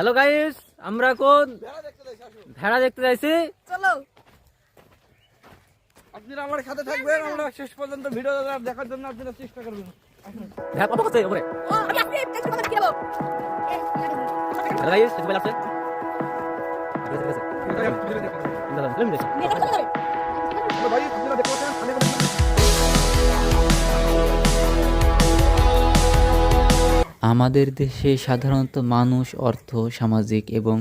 Hello guys, আমরা এখন ভেড়া দেখতে যাইছি। চলো আপনারা আমার সাথে থাকবেন, আমরা শেষ পর্যন্ত ভিডিও দেখার জন্য আপনারা চেষ্টা করবেন। ভেড়া কত আছে উপরে? ও আমি আসলে একটু কথা কি বলবো হ্যালো গাইস, একটু বেলা আছে। ঠিক আছে, ঠিক আছে। মেয়েটা চলে যাবে ভাই আপনারা দেখতে পাচ্ছেন আমাদের দেশে সাধারণত মানুষ অর্থ, সামাজিক এবং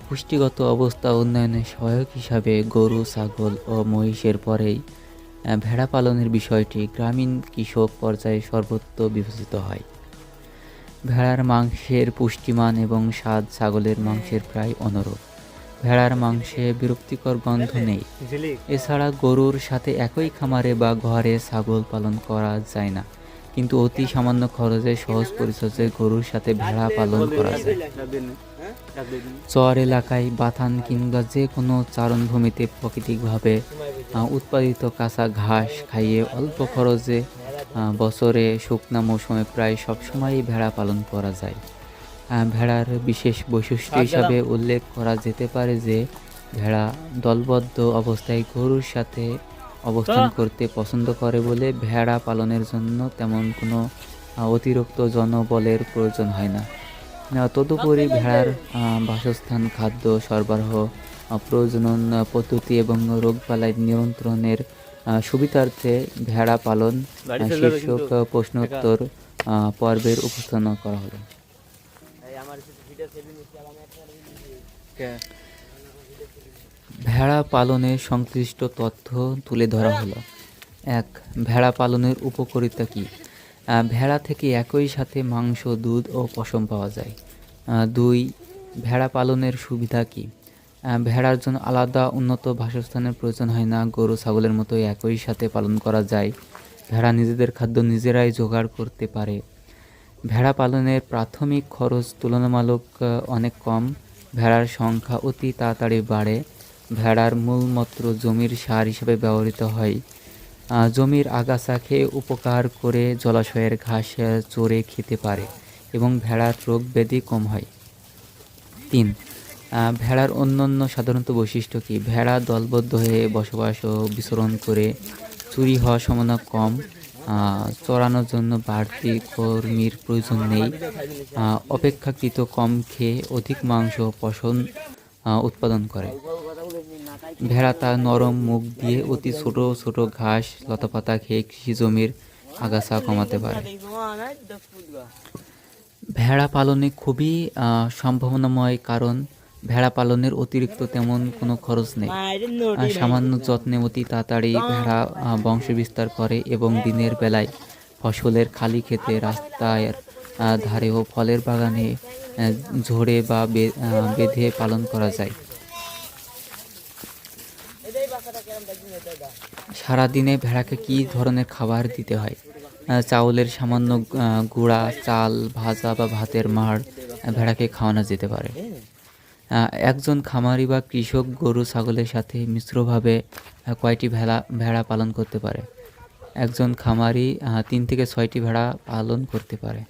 পুষ্টিগত অবস্থা উন্নয়নে সহায়ক হিসাবে গরু, ছাগল ও মহিষের পরেই ভেড়া পালনের বিষয়টি গ্রামীণ কৃষক পর্যায়ে সর্বত্র বিবেচিত হয়। ভেড়ার মাংসের পুষ্টিমান এবং স্বাদ ছাগলের মাংসের প্রায় অনুরূপ। ভেড়ার মাংসে বিরক্তিকর গন্ধ নেই। এছাড়া গরুর সাথে একই খামারে বা ঘরে ছাগল পালন করা যায় না, কিন্তু অতি সামান্য খরচে সহজ পরিচর্যায় গরুর সাথে ভেড়া পালন করা যায়। চর এলাকায়, বাথান কিংবা যে কোনো চারণভূমিতে প্রাকৃতিকভাবে উৎপাদিত কাঁচা ঘাস খাইয়ে অল্প খরচে বছরে শুকনা মৌসুমে প্রায় সবসময়ই ভেড়া পালন করা যায়। ভেড়ার বিশেষ বৈশিষ্ট্য হিসাবে উল্লেখ করা যেতে পারে যে ভেড়া দলবদ্ধ অবস্থায় গরুর সাথে অবস্থান করতে পছন্দ করে বলে ভেড়া পালনের জন্য তেমন কোনো অতিরিক্ত জনবলের প্রয়োজন হয় না। তদুপরি ভেড়ার বাসস্থান, খাদ্য সরবরাহ, প্রজনন পদ্ধতি এবং রোগবালাই নিয়ন্ত্রণের সুবিধার্থে ভেড়া পালন শীর্ষক প্রশ্নোত্তর পর্বের উপস্থাপনা করা হলো। ভেড়া পালনে সংশ্লিষ্ট তথ্য তুলে ধরা হলো। 1. ভেড়া পালনের উপকারিতা কী? ভেড়া থেকে একই সাথে মাংস, দুধ ও পশম পাওয়া যায়। 2. ভেড়া পালনের সুবিধা কী? ভেড়ার জন্য আলাদা উন্নত বাসস্থানের প্রয়োজন হয় না। গরু, ছাগলের মতোই একই সাথে পালন করা যায়। ভেড়া নিজেদের খাদ্য নিজেরাই জোগাড় করতে পারে। ভেড়া পালনের প্রাথমিক খরচ তুলনামূলক অনেক কম। ভেড়ার সংখ্যা অতি তাড়াতাড়ি বাড়ে। ভেড়ার মূলমূত্র জমির সার হিসেবে ব্যবহৃত হয়। জমির আগাছা খেয়ে উপকার করে জলাশয়ের ঘাস চরে খেতে পারে এবং ভেড়ার রোগ ব্যাধি কম হয়। 3. ভেড়ার অন্যান্য সাধারণত বৈশিষ্ট্য কী? ভেড়া দলবদ্ধ হয়ে বসবাস ও বিচরণ করে, চুরি হওয়ার সম্ভাবনা কম, চরানোর জন্য বাড়তি কর্মীর প্রয়োজন নেই, অপেক্ষাকৃত কম খেয়ে অধিক মাংস ও পশম উৎপাদন করে। ভেড়া তার নরম মুখ দিয়ে অতি ছোট ছোট ঘাস, লতাপাতা খেয়ে কৃষি জমির আগাছা কমাতে পারে। ভেড়া পালনে খুবই সম্ভাবনাময়, কারণ ভেড়া পালনের অতিরিক্ত তেমন কোনো খরচ নেই। সামান্য যত্নে অতি তাড়াতাড়ি ভেড়া বংশ বিস্তার করে এবং দিনের বেলায় ফসলের খালি ক্ষেতে, রাস্তার ধারে ও ফলের বাগানে ঝোড়ে বা বেঁধে পালন করা যায়। সারাদিনে ভেড়াকে কী ধরনের খাবার দিতে হয়? চাউলের সামান্য গুঁড়া চাল, ভাজা বা ভাতের মাড় ভেড়াকে খাওয়ানো যেতে পারে। একজন খামারি বা কৃষক গরু, ছাগলের সাথে মিশ্রভাবে কয়টি ভেড়া পালন করতে পারে? একজন খামারি 3 থেকে 6টি ভেড়া পালন করতে পারে।